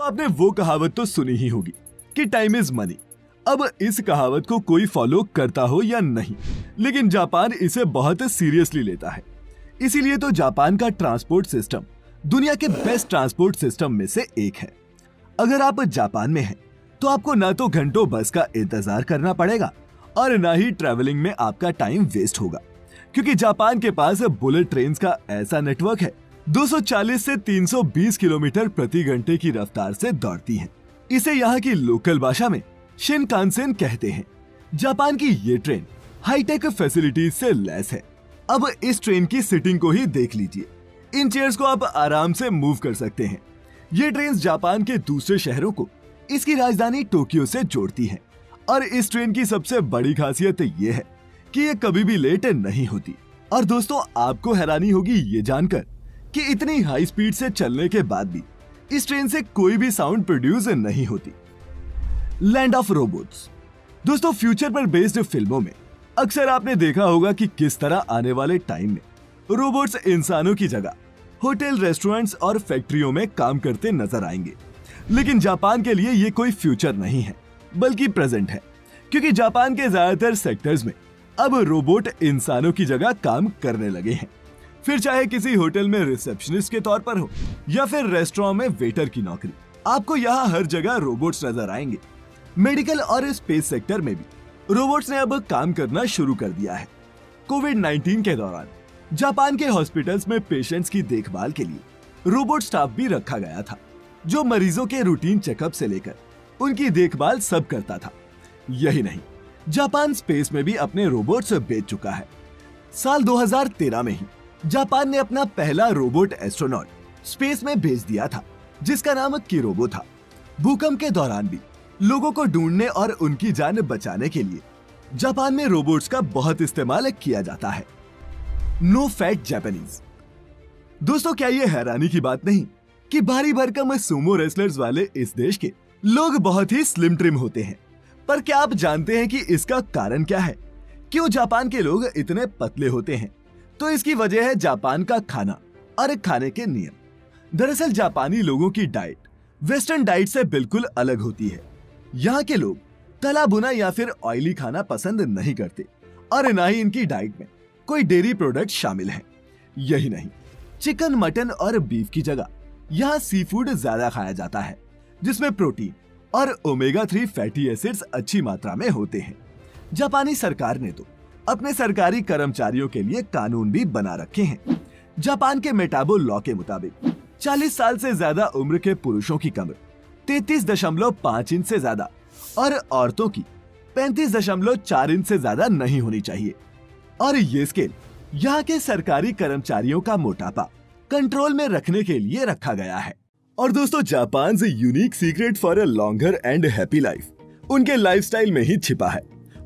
आपने वो कहावत तो सुनी ही होगी कि टाइम इज मनी। अब इस कहावत को कोई फॉलो करता हो या नहीं, लेकिन जापान इसे बहुत सीरियसली लेता है। इसीलिए तो जापान का ट्रांसपोर्ट सिस्टम दुनिया के बेस्ट ट्रांसपोर्ट सिस्टम में से एक है। अगर आप जापान में हैं, तो आपको ना तो घंटों बस का इंतजार करना पड़ेगा और ना ही ट्रैवलिंग में आपका टाइम वेस्ट होगा, क्योंकि जापान के पास बुलेट ट्रेन्स का ऐसा नेटवर्क है 240 से 320 किलोमीटर प्रति घंटे की रफ्तार से दौड़ती हैं। इसे यहाँ की लोकल भाषा में शिनकानसेन कहते हैं। जापान की ये ट्रेन हाईटेक फैसिलिटीज से लैस है। अब इस ट्रेन की सीटिंग को ही देख लीजिए। इन चेयर्स को आप आराम से मूव कर सकते हैं। ये ट्रेन जापान के दूसरे शहरों को इसकी राजधानी टोक्यो से जोड़ती है और इस ट्रेन की सबसे बड़ी खासियत ये है कि ये कभी भी लेट नहीं होती। और दोस्तों, आपको हैरानी होगी ये जानकर कि इतनी हाई स्पीड से चलने के बाद भी इस ट्रेन से कोई भी साउंड प्रोड्यूस नहीं होती। Land of robots. दोस्तों, फ्यूचर पर बेस्ड फिल्मों में अक्सर आपने देखा होगा कि किस तरह आने वाले टाइम में रोबोट्स इंसानों की जगह होटल, रेस्टोरेंट्स और फैक्ट्रियों में काम करते नजर आएंगे। लेकिन जापान के लिए ये कोई फ्यूचर नहीं है, बल्कि प्रेजेंट है, क्योंकि जापान के ज्यादातर सेक्टर्स में अब रोबोट इंसानों की जगह काम करने लगे हैं। फिर चाहे किसी होटल में रिसेप्शनिस्ट के तौर पर हो या फिर रेस्टोरेंट में वेटर की नौकरी, आपको यहाँ हर जगह रोबोट्स नजर आएंगे। मेडिकल और स्पेस सेक्टर में भी रोबोट्स ने अब काम करना शुरू कर दिया है। कोविड-19 के दौरान जापान के हॉस्पिटल्स में पेशेंट्स की देखभाल के लिए रोबोट स्टाफ भी रखा गया था, जो मरीजों के रूटीन चेकअप से लेकर उनकी देखभाल सब करता था। यही नहीं, जापान स्पेस में भी अपने रोबोट्स बेच चुका है। साल 2013 में ही जापान ने अपना पहला रोबोट एस्ट्रोनॉट स्पेस में भेज दिया था, जिसका नाम किरोबो था। भूकंप के दौरान भी लोगों को ढूंढने और उनकी जान बचाने के लिए जापान में रोबोट्स का बहुत इस्तेमाल किया जाता है। No fat Japanese. दोस्तों, क्या ये हैरानी की बात नहीं कि भारी भरकम सुमो रेसलर्स वाले इस देश के लोग बहुत ही स्लिम ट्रिम होते हैं। पर क्या आप जानते हैं कि इसका कारण क्या है? क्यों जापान के लोग इतने पतले होते हैं? तो इसकी वजह है जापान का खाना और खाने के नियम। दरअसल जापानी लोगों की डाइट वेस्टर्न डाइट से बिल्कुल अलग होती है। यहाँ के लोग तला भुना या फिर ऑयली खाना पसंद नहीं करते और ना ही इनकी डाइट में कोई डेयरी प्रोडक्ट शामिल है। यही नहीं, चिकन, मटन और बीफ की जगह यहाँ सी फूड ज्यादा खाया जाता है, जिसमें प्रोटीन और ओमेगा 3 फैटी एसिड्स अच्छी मात्रा में होते हैं। जापानी सरकार ने तो अपने सरकारी कर्मचारियों के लिए कानून भी बना रखे हैं। जापान के मेटाबो लॉ के मुताबिक 40 साल से ज्यादा उम्र के पुरुषों की कमर 33.5 इंच से ज्यादा और औरतों की 35.4 इंच से ज्यादा नहीं होनी चाहिए। और ये स्केल यहाँ के सरकारी कर्मचारियों का मोटापा कंट्रोल में रखने के लिए रखा गया है। और दोस्तों, जापान से unique secret for a longer and happy life उनके लाइफस्टाइल में ही छिपा है।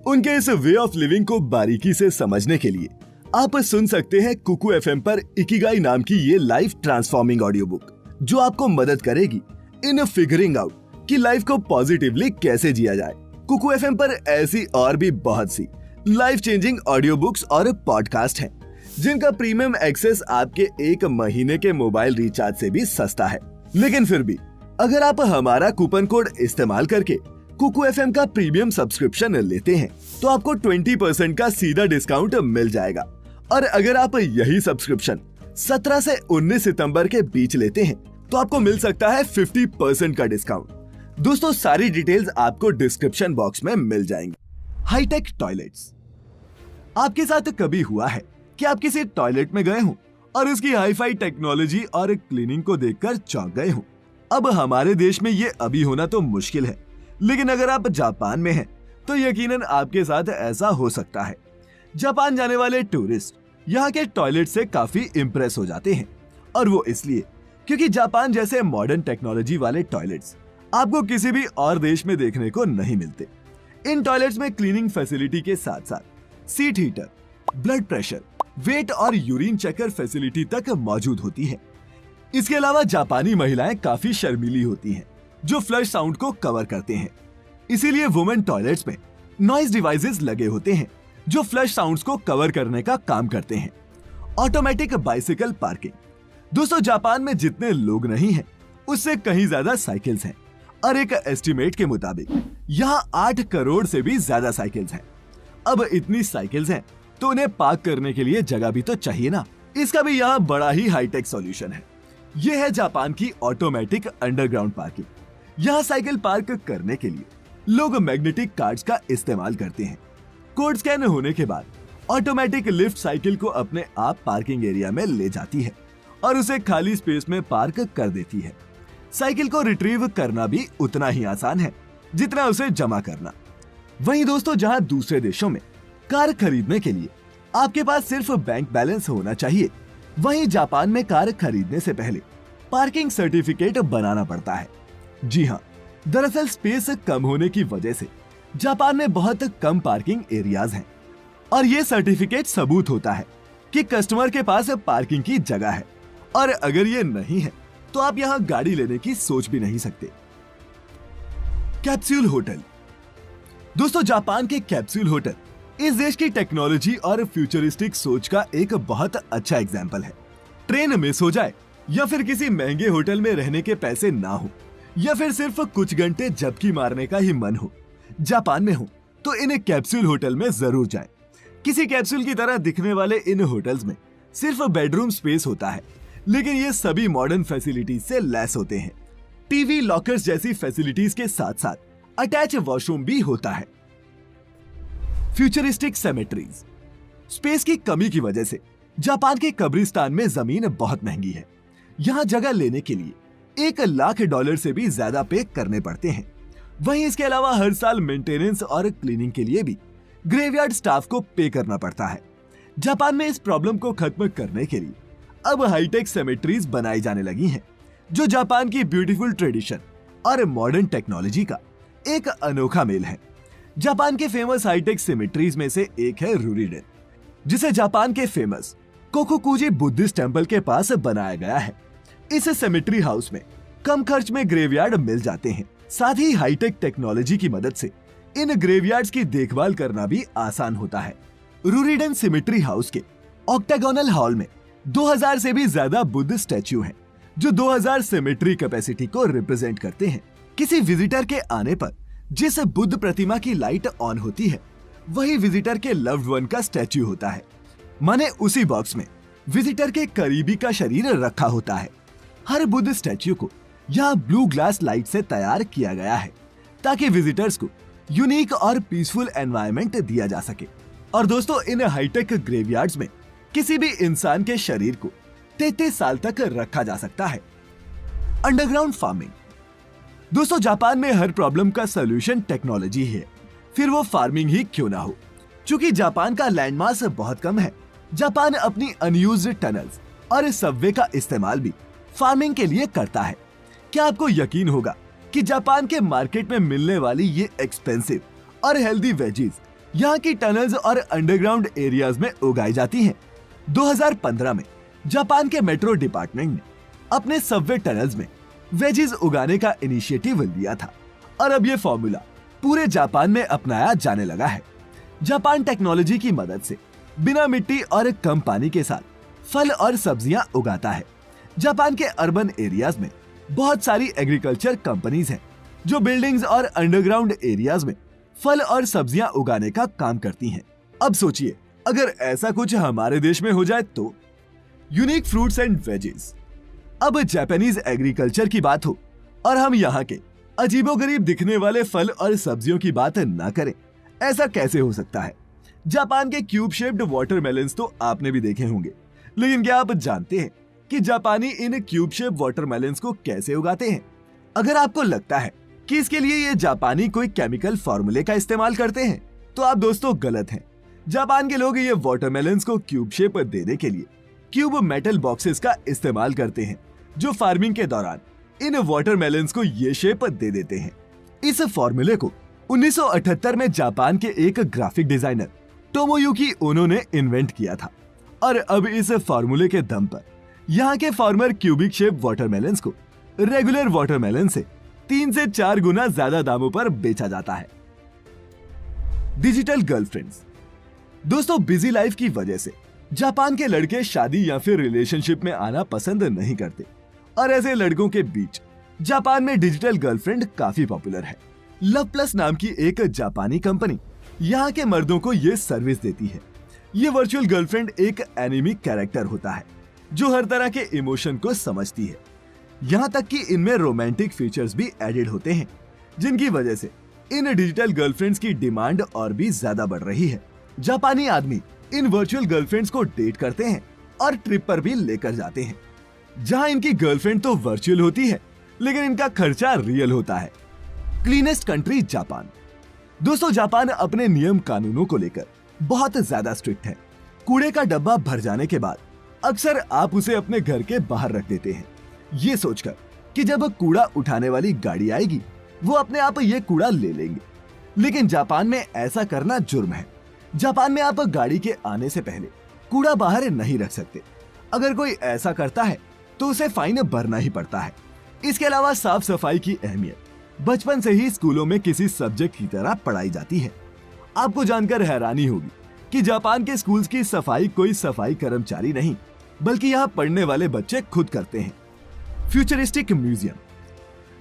उनके इस वे ऑफ लिविंग को बारीकी से समझने के लिए आप सुन सकते हैं कुकू एफएम पर इकिगाई नाम की ये लाइफ ट्रांसफॉर्मिंग ऑडियो बुक, जो आपको मदद करेगी इन फिगरिंग आउट कि लाइफ को पॉजिटिवली कैसे जिया जाए। कुकू एफएम पर ऐसी और भी बहुत सी लाइफ चेंजिंग ऑडियो बुक्स और पॉडकास्ट हैं, जिनका प्रीमियम एक्सेस आपके 1 महीने के मोबाइल रिचार्ज से भी सस्ता है। लेकिन फिर भी अगर आप हमारा कूपन कोड इस्तेमाल करके कुकू एफएम का प्रीमियम सब्सक्रिप्शन लेते हैं, तो आपको 20% का सीधा डिस्काउंट मिल जाएगा। और अगर आप यही सब्सक्रिप्शन 17 से 19 सितंबर के बीच लेते हैं, तो आपको मिल सकता है 50% का डिस्काउंट। दोस्तों, सारी डिटेल्स आपको डिस्क्रिप्शन बॉक्स में मिल जाएंगी। Hi-tech toilets. आपके साथ कभी हुआ है कि आप किसी टॉयलेट में गए हो और उसकी हाईफाई टेक्नोलॉजी और क्लीनिंग को देखकर चौंक गए हो? अब हमारे देश में ये अभी होना तो मुश्किल है, लेकिन अगर आप जापान में हैं, तो यकीनन आपके साथ ऐसा हो सकता है। जापान जाने वाले टूरिस्ट यहाँ के टॉयलेट से काफी इंप्रेस हो जाते हैं, और वो इसलिए क्योंकि जापान जैसे मॉडर्न टेक्नोलॉजी वाले टॉयलेट्स आपको किसी भी और देश में देखने को नहीं मिलते। इन टॉयलेट्स में क्लीनिंग फैसिलिटी के साथ साथ seat heater, blood pressure, weight और यूरिन चेकर फैसिलिटी तक मौजूद होती है। इसके अलावा जापानी महिलाएं काफी शर्मीली होती हैं, जो फ्लश साउंड को कवर करते हैं। इसीलिए वुमेन टॉयलेट्स में नॉइज डिवाइसेस लगे होते हैं, जो फ्लश साउंड्स को कवर करने का काम करते हैं। Automatic bicycle parking. दोस्तों, जापान में जितने लोग नहीं हैं, उससे कहीं ज्यादा साइकिल्स हैं और एक एस्टिमेट के मुताबिक यहाँ 8 करोड़ से भी ज्यादा साइकिल्स हैं। अब इतनी साइकिल्स हैं तो उन्हें पार्क करने के लिए जगह भी तो चाहिए ना। इसका भी यहाँ बड़ा ही हाईटेक सॉल्यूशन है। यह है जापान की ऑटोमेटिक अंडरग्राउंड पार्किंग। यहाँ साइकिल पार्क करने के लिए लोग मैग्नेटिक कार्ड्स का इस्तेमाल करते हैं। कोड स्कैन होने के बाद ऑटोमेटिक लिफ्ट साइकिल को अपने आप पार्किंग एरिया में ले जाती है और उसे खाली स्पेस में पार्क कर देती है। साइकिल को रिट्रीव करना भी उतना ही आसान है जितना उसे जमा करना। वहीं दोस्तों, जहां दूसरे देशों में कार खरीदने के लिए आपके पास सिर्फ बैंक बैलेंस होना चाहिए, वहीं जापान में कार खरीदने से पहले पार्किंग सर्टिफिकेट बनाना पड़ता है। जी हाँ, दरअसल स्पेस कम होने की वजह से जापान में बहुत कम पार्किंग एरियाज हैं और ये सर्टिफिकेट सबूत होता है कि कस्टमर के पास पार्किंग की जगह है, और अगर ये नहीं है तो आप यहाँ गाड़ी लेने की सोच भी नहीं सकते। Capsule hotel. दोस्तों, जापान के कैप्सूल होटल इस देश की टेक्नोलॉजी और फ्यूचरिस्टिक सोच का एक बहुत अच्छा एग्जाम्पल है। ट्रेन मिस हो जाए या फिर किसी महंगे होटल में रहने के पैसे ना हो या फिर सिर्फ कुछ घंटे झपकी मारने का ही मन हो, जापान में हो तो इन कैप्सूल होटल में जरूर जाएं। किसी कैप्सूल की तरह दिखने वाले इन होटल्स में सिर्फ बेडरूम स्पेस होता है, लेकिन ये सभी मॉडर्न फैसिलिटीज से लैस होते हैं। टीवी, लॉकर्स जैसी फैसिलिटीज के साथ साथ अटैच वॉशरूम भी होता है। Futuristic symmetries. स्पेस की कमी की वजह से जापान के कब्रिस्तान में जमीन बहुत महंगी है। यहाँ जगह लेने के लिए $1,00,000 से भी ज्यादा पे करने पड़ते हैं। वहीं इसके अलावा हर साल मेंटेनेंस और क्लीनिंग के लिए भी ग्रेवयार्ड स्टाफ को पे करना पड़ता है। जापान में इस प्रॉब्लम को खत्म करने के लिए अब हाईटेक सेमेट्रीज बनाई जाने लगी हैं, जो जापान की ब्यूटीफुल ट्रेडिशन और मॉडर्न टेक्नोलॉजी का एक अनोखा मेल है। जापान के फेमस हाईटेक सेमेट्रीज में से एक है रूरिडेन, जिसे जापान के फेमस कोकोकुजी बुद्धिस्ट टेम्पल के पास बनाया गया है। इस सेमेट्री हाउस में कम खर्च में ग्रेवयार्ड मिल जाते हैं। साथ ही हाईटेक टेक्नोलॉजी की मदद से इन ग्रेवयार्ड्स की देखभाल करना भी आसान होता है। रूरिडेन सेमेट्री हाउस के ऑक्टागोनल हॉल में 2000 से भी ज्यादा बुद्ध स्टैच्यू हैं, जो 2000 सेमेट्री कैपेसिटी को रिप्रेजेंट करते हैं। किसी विजिटर के आने पर जिस बुद्ध प्रतिमा की लाइट ऑन होती है, वही विजिटर के लव्ड वन का स्टैच्यू होता है। माने उसी बॉक्स में विजिटर के करीबी का शरीर रखा होता है। हर बुद्ध स्टैच्यू को यहाँ ब्लू ग्लास लाइट से तैयार किया गया है, ताकि विजिटर्स को यूनिक और पीसफुल एनवायरनमेंट दिया जा सके। और दोस्तों, इन हाईटेक ग्रेवयार्ड्स में किसी भी इंसान के शरीर को 33 साल तक रखा जा सकता है। Underground farming. दोस्तों, जापान में हर प्रॉब्लम का सॉल्यूशन टेक्नोलॉजी है, फिर वो फार्मिंग ही क्यों ना हो। चूंकि जापान का लैंडमास बहुत कम है, जापान अपनी अनयूज्ड टनल्स और सबवे का इस्तेमाल भी फार्मिंग के लिए करता है। क्या आपको यकीन होगा कि जापान के मार्केट में मिलने वाली ये एक्सपेंसिव और हेल्दी वेजीज यहाँ की टनल्स और अंडरग्राउंड एरियाज में उगाई जाती हैं। 2015 में जापान के मेट्रो डिपार्टमेंट ने अपने सबवे टनल्स में वेजीज उगाने का इनिशिएटिव लिया था, और अब ये फॉर्मूला पूरे जापान में अपनाया जाने लगा है। जापान टेक्नोलॉजी की मदद से बिना मिट्टी और कम पानी के साथ फल और सब्जियां उगाता है। जापान के अर्बन एरियाज में बहुत सारी एग्रीकल्चर कंपनीज हैं, जो बिल्डिंग्स और अंडरग्राउंड एरियाज में फल और सब्जियां उगाने का काम करती हैं। अब सोचिए, अगर ऐसा कुछ हमारे देश में हो जाए तो। Unique fruits and wages. अब जापानीज एग्रीकल्चर की बात हो और हम यहाँ के अजीबोगरीब दिखने वाले फल और सब्जियों की बात ना करें, ऐसा कैसे हो सकता है। जापान के क्यूब शेप्ड वाटरमेलन्स तो आपने भी देखे होंगे, लेकिन क्या आप जानते हैं कि जापानी इन क्यूब शेप वाटरमेलन्स को कैसे उगाते हैं? अगर आपको लगता है कि इसके लिए ये जापानी कोई केमिकल फॉर्मूले का इस्तेमाल करते हैं, तो आप दोस्तों गलत हैं। जापान के लोग ये वाटरमेलन्स को क्यूब शेप देने के लिए क्यूब मेटल बॉक्सेस का इस्तेमाल करते हैं, जो फार्मिंग के दौरान इन वाटरमेलन्स को ये शेप दे देते हैं। इस फॉर्मूले को 1978 में जापान के एक ग्राफिक डिजाइनर टोमोयुकी ओनो ने इन्वेंट किया था, और अब इस फॉर्मूले के दम पर यहाँ के फार्मर क्यूबिक शेप वाटरमेलन्स को रेगुलर वाटरमेलन से 3 से 4 गुना ज्यादा दामों पर बेचा जाता है। Digital girlfriends. दोस्तों, बिजी लाइफ की वजह से जापान के लड़के शादी या फिर रिलेशनशिप में आना पसंद नहीं करते, और ऐसे लड़कों के बीच जापान में डिजिटल गर्लफ्रेंड काफी पॉपुलर है। लव प्लस नाम की एक जापानी कंपनी यहाँ के मर्दों को ये सर्विस देती है। ये वर्चुअल गर्लफ्रेंड एक एनिमी कैरेक्टर होता है जो हर तरह के इमोशन को समझती है। यहाँ तक कि इनमें रोमांटिक फीचर्स भी एडेड होते हैं, जिनकी वजह से इन डिजिटल गर्लफ्रेंड्स की डिमांड और भी ज्यादा बढ़ रही है। जापानी आदमी इन वर्चुअल गर्लफ्रेंड्स को डेट करते हैं और ट्रिप पर भी लेकर जाते हैं, जहां इनकी गर्लफ्रेंड तो वर्चुअल होती है लेकिन इनका खर्चा रियल होता है। Cleanest country Japan. दोस्तों, जापान अपने नियम कानूनों को लेकर बहुत ज्यादा स्ट्रिक्ट है। कूड़े का डब्बा भर जाने के बाद अक्सर आप उसे अपने घर के बाहर रख देते हैं, ये सोचकर कि जब कूड़ा उठाने वाली गाड़ी आएगी वो अपने आप ये कूड़ा ले लेंगे। लेकिन जापान में ऐसा करना जुर्म है। जापान में आप गाड़ी के आने से पहले कूड़ा बाहर नहीं रख सकते। अगर कोई ऐसा करता है तो उसे फाइन भरना ही पड़ता है। इसके अलावा साफ सफाई की अहमियत बचपन से ही स्कूलों में किसी सब्जेक्ट की तरह पढ़ाई जाती है। आपको जानकर हैरानी होगी कि जापान के स्कूल्स की सफाई कोई सफाई कर्मचारी नहीं, बल्कि यहाँ पढ़ने वाले बच्चे खुद करते हैं। Futuristic museum.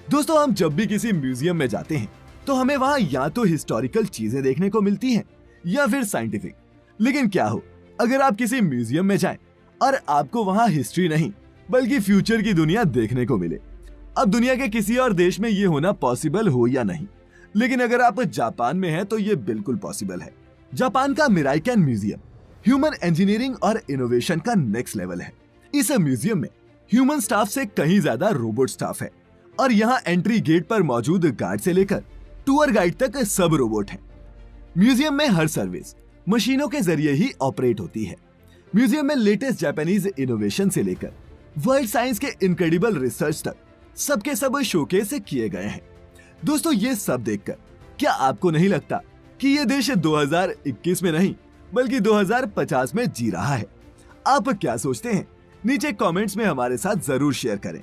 दोस्तों, हम जब भी किसी म्यूजियम में जाते हैं तो हमें वहाँ या तो हिस्टोरिकल चीजें देखने को मिलती हैं या फिर साइंटिफिक। लेकिन क्या हो अगर आप किसी म्यूजियम में जाएं और आपको वहाँ हिस्ट्री नहीं बल्कि फ्यूचर की दुनिया देखने को मिले। अब दुनिया के किसी और देश में ये होना पॉसिबल हो या नहीं, लेकिन अगर आप जापान में हैं तो ये बिल्कुल पॉसिबल है। जापान का मिराइकन म्यूजियम ह्यूमन इंजीनियरिंग और इनोवेशन का नेक्स्ट लेवल है। इस म्यूजियम में ह्यूमन स्टाफ से कहीं ज्यादा रोबोट स्टाफ है और यहाँ एंट्री गेट पर मौजूद गार्ड से लेकर टूर गाइड तक सब रोबोट हैं। म्यूजियम में हर सर्विस मशीनों के जरिए ही ऑपरेट होती है। म्यूजियम में लेटेस्ट जापानीज इनोवेशन से लेकर वर्ल्ड साइंस के इनक्रेडिबल रिसर्च तक सबके सब शोकेस किए गए हैं। दोस्तों, ये सब देखकर क्या आपको नहीं लगता कि ये देश 2021 में नहीं बल्कि 2050 में जी रहा है? आप क्या सोचते हैं? नीचे कमेंट्स में हमारे साथ जरूर शेयर करें।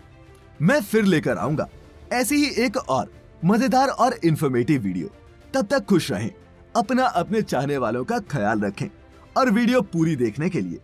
मैं फिर लेकर आऊंगा ऐसी ही एक और मजेदार और इंफॉर्मेटिव वीडियो। तब तक खुश रहें, अपना अपने चाहने वालों का ख्याल रखें और वीडियो पूरी देखने के लिए